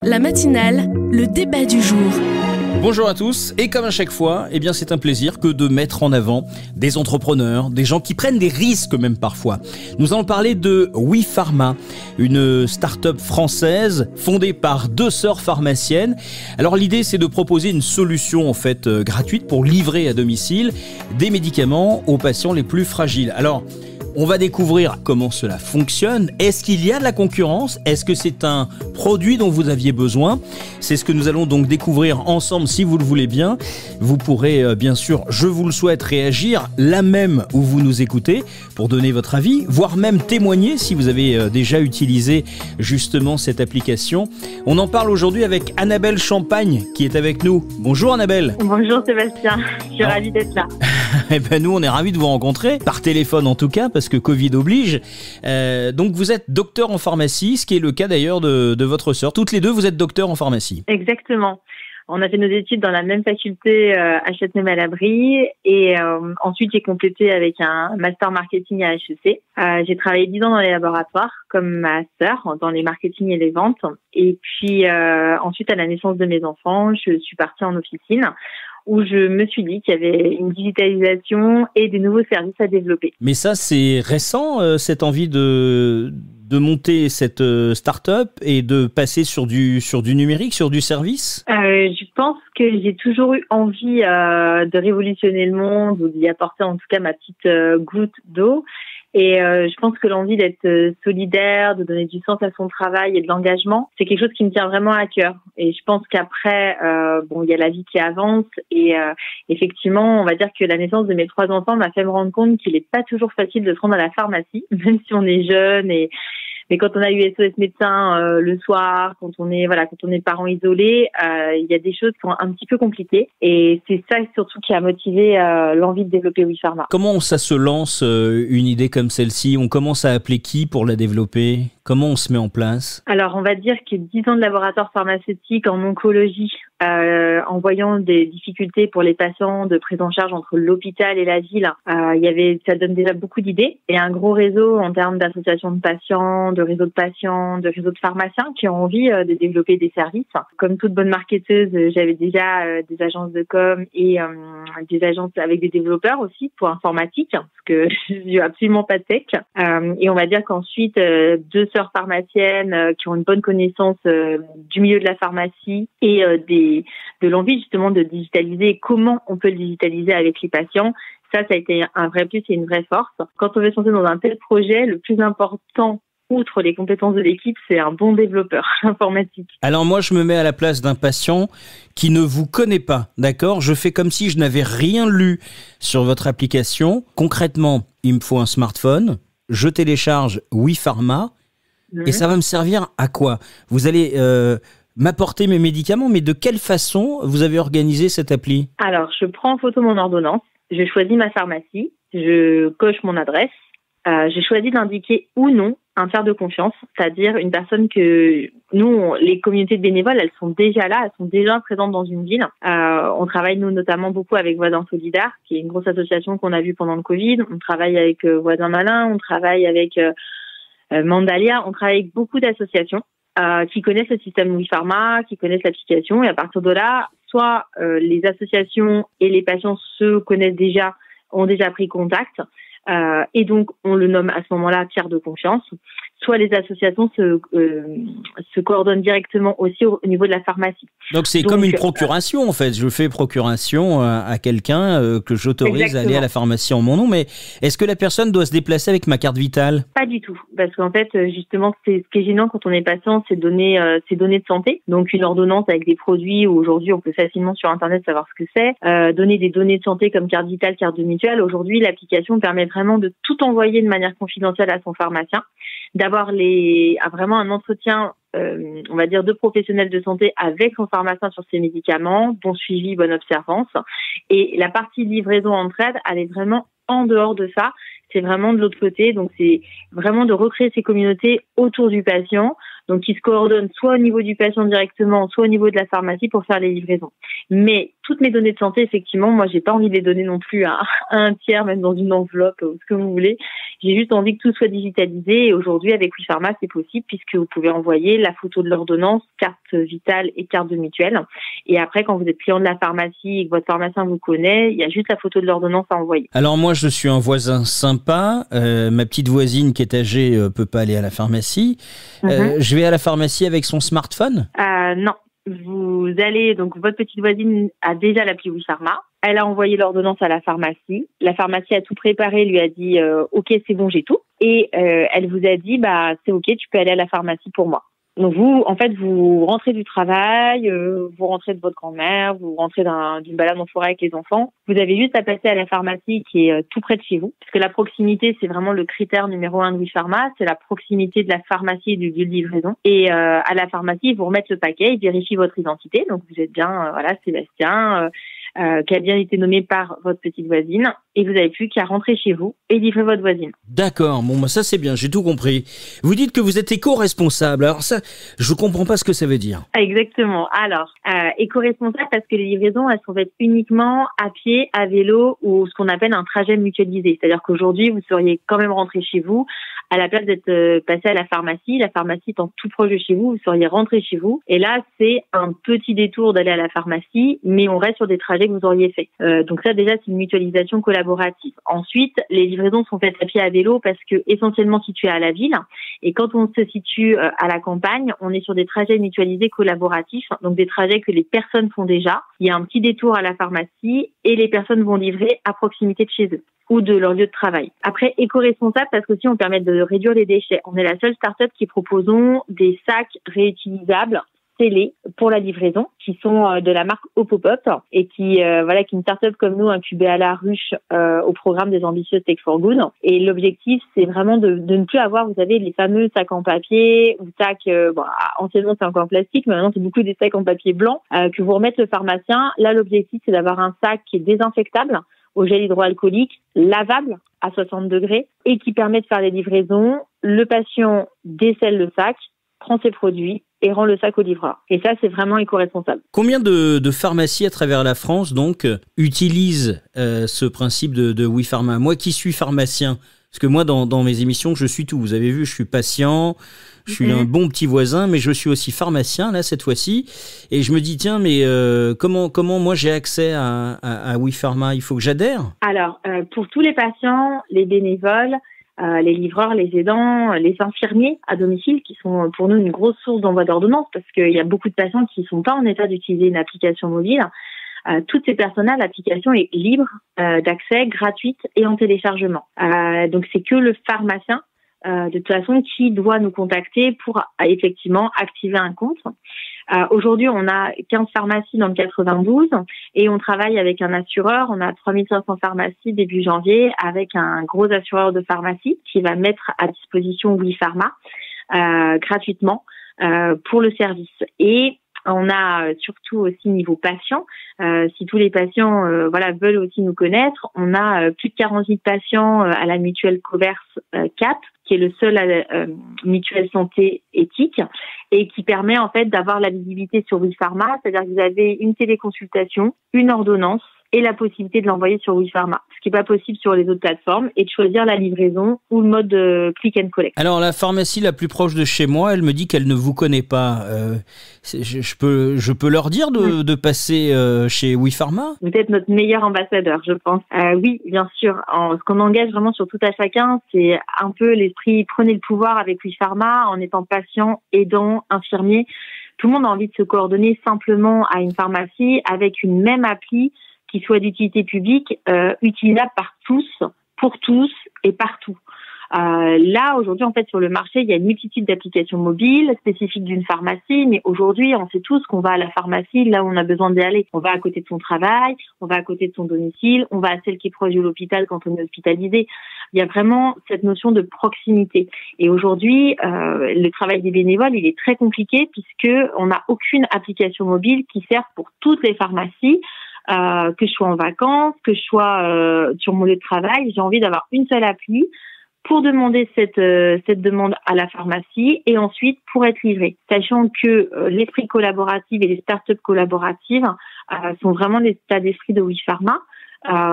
La matinale, le débat du jour. Bonjour à tous, et comme à chaque fois, c'est un plaisir que de mettre en avant des entrepreneurs, des gens qui prennent des risques même parfois. Nous allons parler de WePharma, une start-up française fondée par deux sœurs pharmaciennes. Alors l'idée, c'est de proposer une solution gratuite pour livrer à domicile des médicaments aux patients les plus fragiles. Alors, on va découvrir comment cela fonctionne. Est-ce qu'il y a de la concurrence? Est-ce que c'est un produit dont vous aviez besoin? C'est ce que nous allons donc découvrir ensemble si vous le voulez bien. Vous pourrez bien sûr, je vous le souhaite, réagir là même où vous nous écoutez pour donner votre avis, voire même témoigner si vous avez déjà utilisé justement cette application. On en parle aujourd'hui avec Annabelle Champagne qui est avec nous. Bonjour Annabelle. Bonjour Sébastien, je suis ravie d'être là. Nous on est ravis de vous rencontrer, par téléphone en tout cas, parce que Covid oblige. Donc vous êtes docteur en pharmacie, ce qui est le cas d'ailleurs de votre sœur. Toutes les deux, vous êtes docteur en pharmacie. Exactement. On a fait nos études dans la même faculté à Châtenay-Malabry et ensuite j'ai complété avec un master marketing à HEC. J'ai travaillé 10 ans dans les laboratoires comme ma sœur dans les marketing et les ventes. Et puis ensuite à la naissance de mes enfants, je suis partie en officine où je me suis dit qu'il y avait une digitalisation et des nouveaux services à développer. Mais ça, c'est récent, cette envie de monter cette start-up et de passer sur du numérique, sur du service? Je pense que j'ai toujours eu envie de révolutionner le monde ou d'y apporter en tout cas ma petite goutte d'eau. Et je pense que l'envie d'être solidaire, de donner du sens à son travail et de l'engagement, c'est quelque chose qui me tient vraiment à cœur. Et je pense qu'après, il y a la vie qui avance et effectivement, on va dire que la naissance de mes 3 enfants m'a fait me rendre compte qu'il n'est pas toujours facile de se rendre à la pharmacie, même si on est jeune mais quand on a eu SOS médecin le soir, quand on est parent isolé, il y a des choses qui sont un petit peu compliquées. Et c'est ça surtout qui a motivé l'envie de développer WePharma. Comment ça se lance une idée comme celle-ci? On commence à appeler qui pour la développer? Comment on se met en place? Alors on va dire que 10 ans de laboratoire pharmaceutique en oncologie, en voyant des difficultés pour les patients de prise en charge entre l'hôpital et la ville, ça donne déjà beaucoup d'idées et un gros réseau en termes d'associations de patients, de réseaux de patients, de réseaux de pharmaciens qui ont envie de développer des services. Comme toute bonne marketeuse, j'avais déjà des agences de com et des agences avec des développeurs aussi pour informatique, parce que je suis absolument pas tech. Et on va dire qu'ensuite, 2 sœurs pharmaciennes qui ont une bonne connaissance du milieu de la pharmacie et de l'envie justement de digitaliser et comment on peut le digitaliser avec les patients. Ça a été un vrai plus et une vraie force. Quand on veut se lancer dans un tel projet, le plus important, outre les compétences de l'équipe, c'est un bon développeur informatique. Alors moi, je me mets à la place d'un patient qui ne vous connaît pas, d'accord? Je fais comme si je n'avais rien lu sur votre application. Concrètement, il me faut un smartphone, je télécharge WePharma et ça va me servir à quoi? Vous allez m'apporter mes médicaments, mais de quelle façon vous avez organisé cette appli? Alors, je prends en photo mon ordonnance, je choisis ma pharmacie, je coche mon adresse, j'ai choisi d'indiquer ou non un tiers de confiance, c'est-à-dire une personne que nous, les communautés de bénévoles, elles sont déjà là, elles sont déjà présentes dans une ville. On travaille nous notamment beaucoup avec Voisins Solidaires, qui est une grosse association qu'on a vue pendant le Covid. On travaille avec Voisins Malins, on travaille avec Mandalia, on travaille avec beaucoup d'associations qui connaissent le système WePharma, qui connaissent l'application, et à partir de là, soit les associations et les patients se connaissent déjà, ont déjà pris contact. Et donc, on le nomme à ce moment-là tiers de confiance. Soit les associations se coordonnent directement aussi au niveau de la pharmacie. Donc, c'est comme une procuration, en fait. Je fais procuration à quelqu'un que j'autorise à aller à la pharmacie en mon nom. Mais est-ce que la personne doit se déplacer avec ma carte vitale? Pas du tout. Parce qu'en fait, justement, ce qui est gênant quand on est patient, c'est donner ses données de santé. Donc, une ordonnance avec des produits où aujourd'hui, on peut facilement sur Internet savoir ce que c'est. Donner des données de santé comme carte vitale, carte de mutuelle. Aujourd'hui, l'application permet vraiment de tout envoyer de manière confidentielle à son pharmacien, d'avoir vraiment un entretien, on va dire, de professionnels de santé avec son pharmacien sur ses médicaments, bon suivi, bonne observance. Et la partie livraison entraide, elle est vraiment en dehors de ça. C'est vraiment de l'autre côté. Donc, c'est vraiment de recréer ces communautés autour du patient, Donc, qui se coordonnent soit au niveau du patient directement, soit au niveau de la pharmacie pour faire les livraisons. Mais toutes mes données de santé, effectivement, moi, j'ai pas envie de les donner non plus à un tiers, même dans une enveloppe ou ce que vous voulez. J'ai juste envie que tout soit digitalisé. Et aujourd'hui, avec WePharma, c'est possible puisque vous pouvez envoyer la photo de l'ordonnance, carte vitale et carte de mutuelle. Et après, quand vous êtes client de la pharmacie et que votre pharmacien vous connaît, il y a juste la photo de l'ordonnance à envoyer. Alors moi, je suis un voisin sympa. Ma petite voisine qui est âgée peut pas aller à la pharmacie. Je vais à la pharmacie avec son smartphone ? Non. Vous allez, donc votre petite voisine a déjà l'appli WePharma. Elle a envoyé l'ordonnance à la pharmacie. La pharmacie a tout préparé, lui a dit OK, c'est bon, j'ai tout. Et elle vous a dit c'est OK, tu peux aller à la pharmacie pour moi. Donc vous, en fait, vous rentrez du travail, vous rentrez de votre grand-mère, vous rentrez d'une balade en forêt avec les enfants. Vous avez juste à passer à la pharmacie qui est tout près de chez vous. Parce que la proximité, c'est vraiment le critère numéro 1 de WePharma, c'est la proximité de la pharmacie et du lieu de livraison. Et à la pharmacie, ils vous remettent le paquet, ils vérifient votre identité. Donc vous êtes bien, Sébastien, qui a bien été nommé par votre petite voisine. Et vous n'avez plus qu'à rentrer chez vous et livrer votre voisine. D'accord, bon, ça c'est bien, j'ai tout compris. Vous dites que vous êtes éco-responsable, alors ça, je comprends pas ce que ça veut dire. Exactement. Alors, éco-responsable parce que les livraisons, elles sont faites uniquement à pied, à vélo ou ce qu'on appelle un trajet mutualisé. C'est-à-dire qu'aujourd'hui, vous seriez quand même rentré chez vous à la place d'être passé à la pharmacie. La pharmacie étant tout proche de chez vous, vous seriez rentré chez vous. Et là, c'est un petit détour d'aller à la pharmacie, mais on reste sur des trajets que vous auriez fait. Donc ça, déjà, c'est une mutualisation collaborative. Ensuite, les livraisons sont faites à pied, à vélo parce que essentiellement situées à la ville. Et quand on se situe à la campagne, on est sur des trajets mutualisés collaboratifs, donc des trajets que les personnes font déjà. Il y a un petit détour à la pharmacie et les personnes vont livrer à proximité de chez eux ou de leur lieu de travail. Après, éco-responsable parce qu'aussi on permet de réduire les déchets. On est la seule start-up qui proposons des sacs réutilisables scellés pour la livraison, qui sont de la marque Opopop et qui est une start-up comme nous incubée à la ruche au programme des ambitieuses Tech for Good. Et l'objectif, c'est vraiment de ne plus avoir, vous savez, les fameux sacs en papier ou sacs, anciennement c'est encore en plastique, mais maintenant c'est beaucoup des sacs en papier blanc que vous remettent le pharmacien. Là, l'objectif, c'est d'avoir un sac qui est désinfectable au gel hydroalcoolique, lavable à 60 degrés et qui permet de faire les livraisons. Le patient décèle le sac, prend ses produits et rend le sac au livreur. Et ça, c'est vraiment éco-responsable. Combien de pharmacies à travers la France, donc, utilisent ce principe de WePharma ? Moi qui suis pharmacien, parce que moi, dans mes émissions, je suis tout. Vous avez vu, je suis patient, je suis un bon petit voisin, mais je suis aussi pharmacien, là, cette fois-ci. Et je me dis, tiens, mais comment moi, j'ai accès à WePharma ? Il faut que j'adhère ? Alors, pour tous les patients, les bénévoles, les livreurs, les aidants, les infirmiers à domicile qui sont pour nous une grosse source d'envoi d'ordonnances parce qu'il y a beaucoup de patients qui ne sont pas en état d'utiliser une application mobile. Toutes ces personnes-là, l'application est libre d'accès, gratuite et en téléchargement. Donc c'est que le pharmacien de toute façon qui doit nous contacter pour effectivement activer un compte. Aujourd'hui, on a 15 pharmacies dans le 92 et on travaille avec un assureur. On a 3500 pharmacies début janvier avec un gros assureur de pharmacie qui va mettre à disposition WePharma gratuitement pour le service. Et on a surtout aussi niveau patient, si tous les patients veulent aussi nous connaître, on a plus de 48 patients à la mutuelle Coverse CAP, qui est le seul mutuelle santé éthique et qui permet en fait d'avoir la visibilité sur WePharma, c'est-à-dire que vous avez une téléconsultation, une ordonnance et la possibilité de l'envoyer sur WePharma, ce qui n'est pas possible sur les autres plateformes, et de choisir la livraison ou le mode de click and collect. Alors la pharmacie la plus proche de chez moi, elle me dit qu'elle ne vous connaît pas. Je peux leur dire de passer chez WePharma ? Vous êtes notre meilleur ambassadeur, je pense. Oui, bien sûr. Ce qu'on engage vraiment sur tout à chacun, c'est un peu l'esprit « prenez le pouvoir » avec WePharma, en étant patient, aidant, infirmier. Tout le monde a envie de se coordonner simplement à une pharmacie avec une même appli qui soit d'utilité publique, utilisable par tous, pour tous et partout. Là, aujourd'hui, en fait, sur le marché, il y a une multitude d'applications mobiles spécifiques d'une pharmacie, mais aujourd'hui, on sait tous qu'on va à la pharmacie là où on a besoin d'y aller. On va à côté de son travail, on va à côté de son domicile, on va à celle qui est proche de l'hôpital quand on est hospitalisé. Il y a vraiment cette notion de proximité. Et aujourd'hui, le travail des bénévoles, il est très compliqué puisque on n'a aucune application mobile qui sert pour toutes les pharmacies. Que je sois en vacances, que je sois sur mon lieu de travail, j'ai envie d'avoir une seule appli pour demander cette demande à la pharmacie et ensuite pour être livré. Sachant que l'esprit collaboratif et les startups collaboratives sont vraiment l'état d'esprit de WePharma.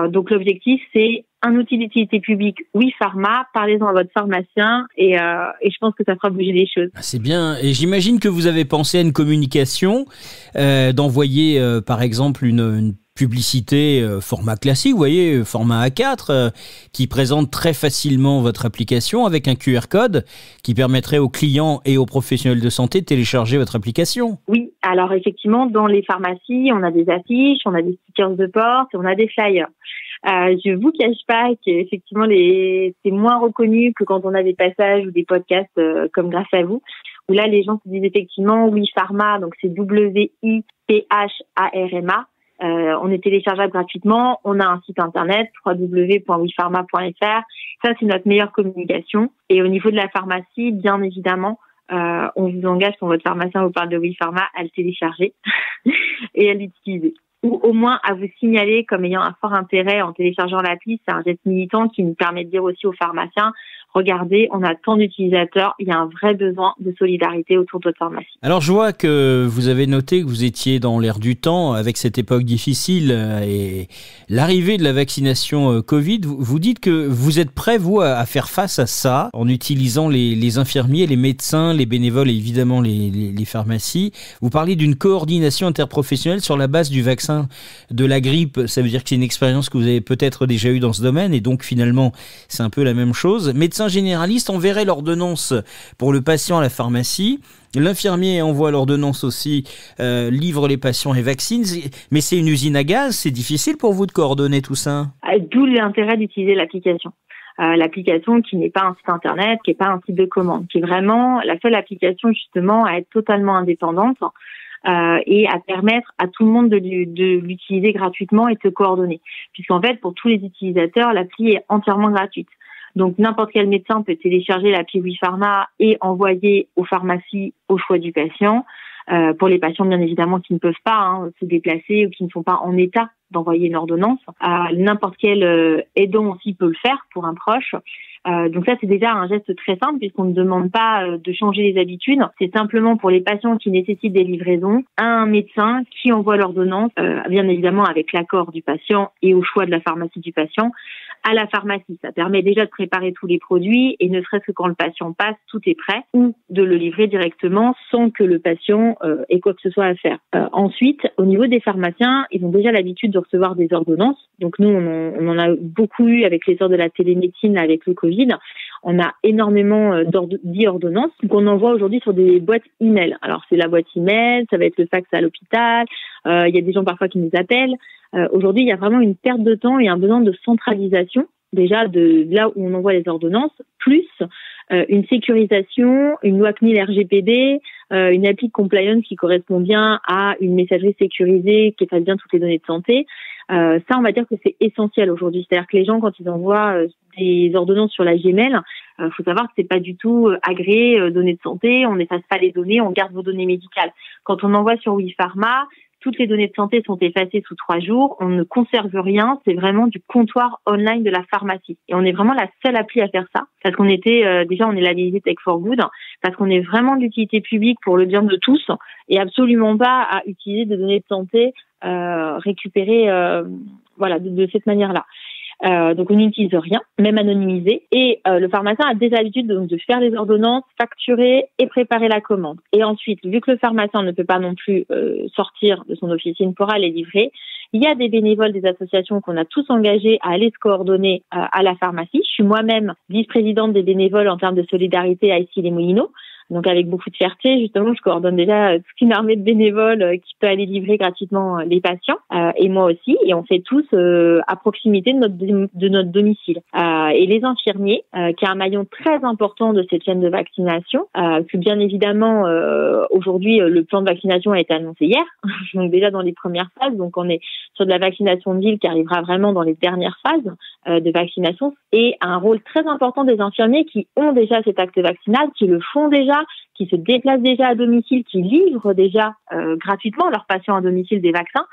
Donc l'objectif, c'est un outil d'utilité publique WePharma, parlez-en à votre pharmacien et je pense que ça fera bouger les choses. C'est bien, et j'imagine que vous avez pensé à une communication, d'envoyer par exemple une publicité format classique, vous voyez, format A4, qui présente très facilement votre application avec un QR code qui permettrait aux clients et aux professionnels de santé de télécharger votre application. Oui, alors effectivement, dans les pharmacies, on a des affiches, on a des stickers de porte, on a des flyers. Je vous cache pas qu'effectivement, c'est moins reconnu que quand on a des passages ou des podcasts comme Grâce à vous, où là, les gens se disent effectivement, WePharma, donc c'est WIPHARMA. On est téléchargeable gratuitement. On a un site internet www.wepharma.fr. Ça, c'est notre meilleure communication. Et au niveau de la pharmacie, bien évidemment, on vous engage quand votre pharmacien vous parle de WePharma à le télécharger et à l'utiliser. Ou au moins à vous signaler comme ayant un fort intérêt en téléchargeant l'appli. C'est un geste militant qui nous permet de dire aussi aux pharmaciens, regardez, on a tant d'utilisateurs, il y a un vrai besoin de solidarité autour de votre pharmacie. Alors je vois que vous avez noté que vous étiez dans l'air du temps avec cette époque difficile et l'arrivée de la vaccination Covid. Vous dites que vous êtes prêt, vous, à faire face à ça en utilisant les infirmiers, les médecins, les bénévoles et évidemment les pharmacies. Vous parlez d'une coordination interprofessionnelle sur la base du vaccin de la grippe. Ça veut dire que c'est une expérience que vous avez peut-être déjà eue dans ce domaine et donc finalement c'est un peu la même chose. Médecins généralistes enverraient l'ordonnance pour le patient à la pharmacie. L'infirmier envoie l'ordonnance aussi, livre les patients et vaccine. Mais c'est une usine à gaz, c'est difficile pour vous de coordonner tout ça? D'où l'intérêt d'utiliser l'application. L'application qui n'est pas un site internet, qui n'est pas un site de commande, qui est vraiment la seule application justement à être totalement indépendante et à permettre à tout le monde de l'utiliser gratuitement et de se coordonner. Puisqu'en fait, pour tous les utilisateurs, l'appli est entièrement gratuite. Donc, n'importe quel médecin peut télécharger l'appli WePharma et envoyer aux pharmacies au choix du patient. Pour les patients, bien évidemment, qui ne peuvent pas se déplacer ou qui ne sont pas en état d'envoyer une ordonnance. N'importe quel aidant aussi peut le faire pour un proche. Donc ça, c'est déjà un geste très simple puisqu'on ne demande pas de changer les habitudes. C'est simplement pour les patients qui nécessitent des livraisons, un médecin qui envoie l'ordonnance, bien évidemment avec l'accord du patient et au choix de la pharmacie du patient, à la pharmacie. Ça permet déjà de préparer tous les produits et ne serait-ce que quand le patient passe, tout est prêt, ou de le livrer directement sans que le patient ait quoi que ce soit à faire. Ensuite, au niveau des pharmaciens, ils ont déjà l'habitude de recevoir des ordonnances. Donc nous, on en a beaucoup eu avec les heures de la télémédecine, avec le Covid. On a énormément d'ordonnances qu'on envoie aujourd'hui sur des boîtes email. Alors c'est la boîte email, ça va être le fax à l'hôpital. Il y a des gens parfois qui nous appellent. Aujourd'hui, il y a vraiment une perte de temps et un besoin de centralisation déjà de là où on envoie les ordonnances, plus une sécurisation, une loi CNIL RGPD, une appli de compliance qui correspond bien à une messagerie sécurisée qui efface bien toutes les données de santé. Ça, on va dire que c'est essentiel aujourd'hui. C'est-à-dire que les gens, quand ils envoient des ordonnances sur la Gmail, faut savoir que c'est pas du tout agréé données de santé. On n'efface pas les données, on garde vos données médicales. Quand on envoie sur WePharma, toutes les données de santé sont effacées sous 3 jours. On ne conserve rien. C'est vraiment du comptoir online de la pharmacie. Et on est vraiment la seule appli à faire ça. Parce qu'on était, déjà, on est labellisé Tech for Good. Parce qu'on est vraiment d'utilité publique pour le bien de tous. Et absolument pas à utiliser des données de santé, récupérées, de cette manière-là. Donc on n'utilise rien, même anonymisé. Et le pharmacien a déjà l'habitude de faire les ordonnances, facturer et préparer la commande. Et ensuite, vu que le pharmacien ne peut pas non plus sortir de son officine pour aller livrer, il y a des bénévoles des associations qu'on a tous engagés à aller se coordonner à la pharmacie. Je suis moi-même vice-présidente des bénévoles en termes de solidarité à Issy-les-Moulineaux. Donc avec beaucoup de fierté, justement, je coordonne déjà toute une armée de bénévoles qui peut aller livrer gratuitement les patients, et moi aussi, et on fait tous à proximité de notre domicile. Et les infirmiers, qui est un maillon très important de cette chaîne de vaccination, que bien évidemment aujourd'hui le plan de vaccination a été annoncé hier, donc déjà dans les premières phases, donc on est sur de la vaccination de ville qui arrivera vraiment dans les dernières phases de vaccination, et un rôle très important des infirmiers qui ont déjà cet acte vaccinal, qui le font déjà, qui se déplacent déjà à domicile, qui livrent déjà gratuitement leurs patients à domicile des vaccins.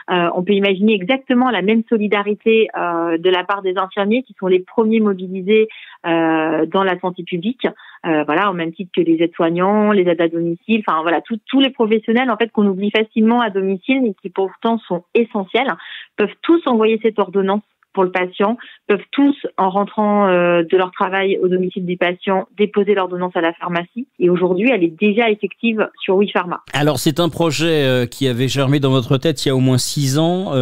On peut imaginer exactement la même solidarité de la part des infirmiers qui sont les premiers mobilisés dans la santé publique. Voilà, au même titre que les aides-soignants, les aides à domicile, enfin voilà, tous les professionnels en fait qu'on oublie facilement à domicile mais qui pourtant sont essentiels, peuvent tous envoyer cette ordonnance pour le patient, peuvent tous, en rentrant de leur travail au domicile du patient, déposer l'ordonnance à la pharmacie. Et aujourd'hui, elle est déjà effective sur WePharma. Alors, c'est un projet qui avait germé dans votre tête il y a au moins 6 ans.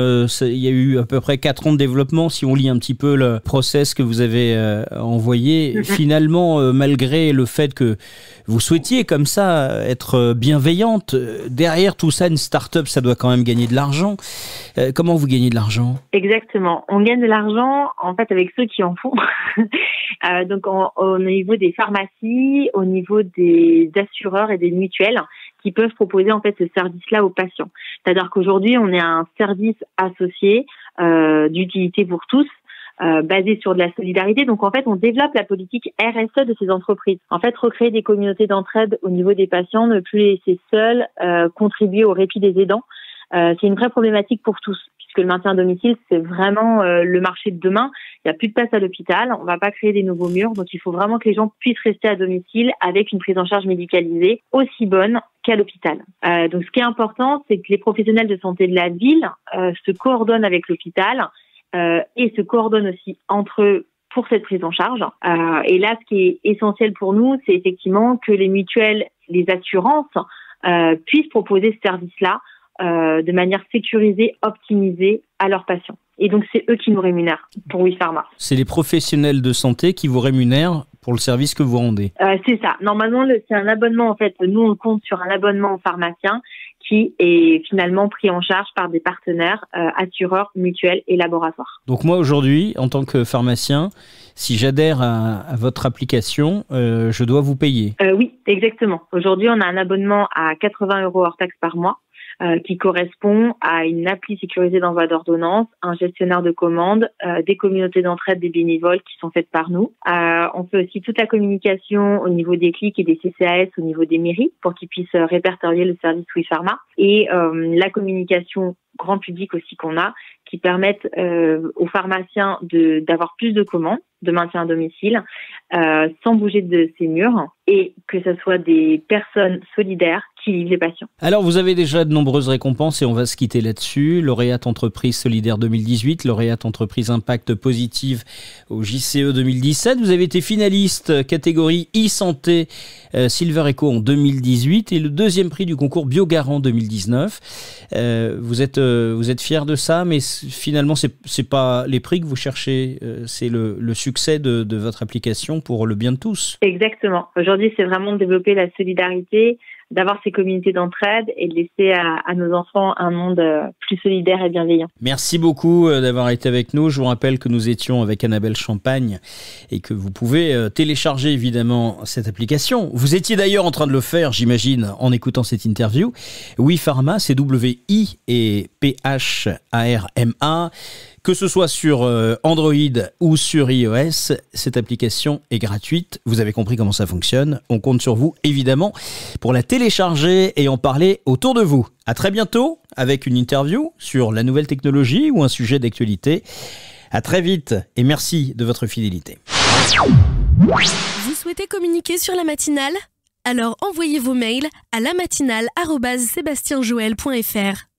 Il y a eu à peu près 4 ans de développement. Si on lit un petit peu le process que vous avez envoyé, finalement, malgré le fait que vous souhaitiez comme ça être bienveillante, derrière tout ça, une start-up, ça doit quand même gagner de l'argent. Comment vous gagnez de l'argent ? Exactement. On gagne de l'argent, en fait, avec ceux qui en font. Donc, au niveau des pharmacies, au niveau des assureurs et des mutuelles qui peuvent proposer, en fait, ce service-là aux patients. C'est-à-dire qu'aujourd'hui, on est un service associé d'utilité pour tous, basé sur de la solidarité. Donc, en fait, on développe la politique RSE de ces entreprises. En fait, recréer des communautés d'entraide au niveau des patients, ne plus les laisser seuls, contribuer au répit des aidants. C'est une vraie problématique pour tous, puisque le maintien à domicile, c'est vraiment le marché de demain. Il n'y a plus de place à l'hôpital, on ne va pas créer des nouveaux murs, donc il faut vraiment que les gens puissent rester à domicile avec une prise en charge médicalisée aussi bonne qu'à l'hôpital. Donc ce qui est important, c'est que les professionnels de santé de la ville se coordonnent avec l'hôpital et se coordonnent aussi entre eux pour cette prise en charge. Et là, ce qui est essentiel pour nous, c'est effectivement que les mutuelles, les assurances puissent proposer ce service-là de manière sécurisée, optimisée à leurs patients. Et donc, c'est eux qui nous rémunèrent pour WePharma. C'est les professionnels de santé qui vous rémunèrent pour le service que vous rendez. C'est ça. Normalement, c'est un abonnement. En fait, nous, on compte sur un abonnement aux pharmaciens qui est finalement pris en charge par des partenaires, assureurs, mutuelles et laboratoires. Donc moi, aujourd'hui, en tant que pharmacien, si j'adhère à votre application, je dois vous payer. Oui, exactement. Aujourd'hui, on a un abonnement à 80 € hors taxe par mois. Qui correspond à une appli sécurisée d'envoi d'ordonnance, un gestionnaire de commandes, des communautés d'entraide des bénévoles qui sont faites par nous. On fait aussi toute la communication au niveau des clics et des CCAS au niveau des mairies pour qu'ils puissent répertorier le service WePharma et la communication grand public aussi qu'on a qui permettent aux pharmaciens d'avoir plus de commandes de maintien à domicile sans bouger de ses murs et que ce soit des personnes solidaires qui livrent les patients. Alors vous avez déjà de nombreuses récompenses et on va se quitter là-dessus. Lauréate Entreprise Solidaire 2018, lauréate Entreprise Impact Positive au JCE 2017. Vous avez été finaliste catégorie e-santé Silver Eco en 2018 et le deuxième prix du concours Biogarant 2019. Vous êtes fier de ça, mais finalement c'est pas les prix que vous cherchez, c'est le succès de votre application pour le bien de tous. Exactement. Aujourd'hui, c'est vraiment de développer la solidarité, d'avoir ces communautés d'entraide et de laisser à nos enfants un monde plus solidaire et bienveillant. Merci beaucoup d'avoir été avec nous. Je vous rappelle que nous étions avec Annabelle Champagne et que vous pouvez télécharger évidemment cette application. Vous étiez d'ailleurs en train de le faire, j'imagine, en écoutant cette interview. WePharma, c'est W-I et P-H-A-R-M-A. Que ce soit sur Android ou sur iOS, cette application est gratuite. Vous avez compris comment ça fonctionne. On compte sur vous, évidemment, pour la télécharger et en parler autour de vous. À très bientôt avec une interview sur la nouvelle technologie ou un sujet d'actualité. À très vite et merci de votre fidélité. Vous souhaitez communiquer sur la matinale ? Alors envoyez vos mails à lamatinale@sebastienjoel.fr.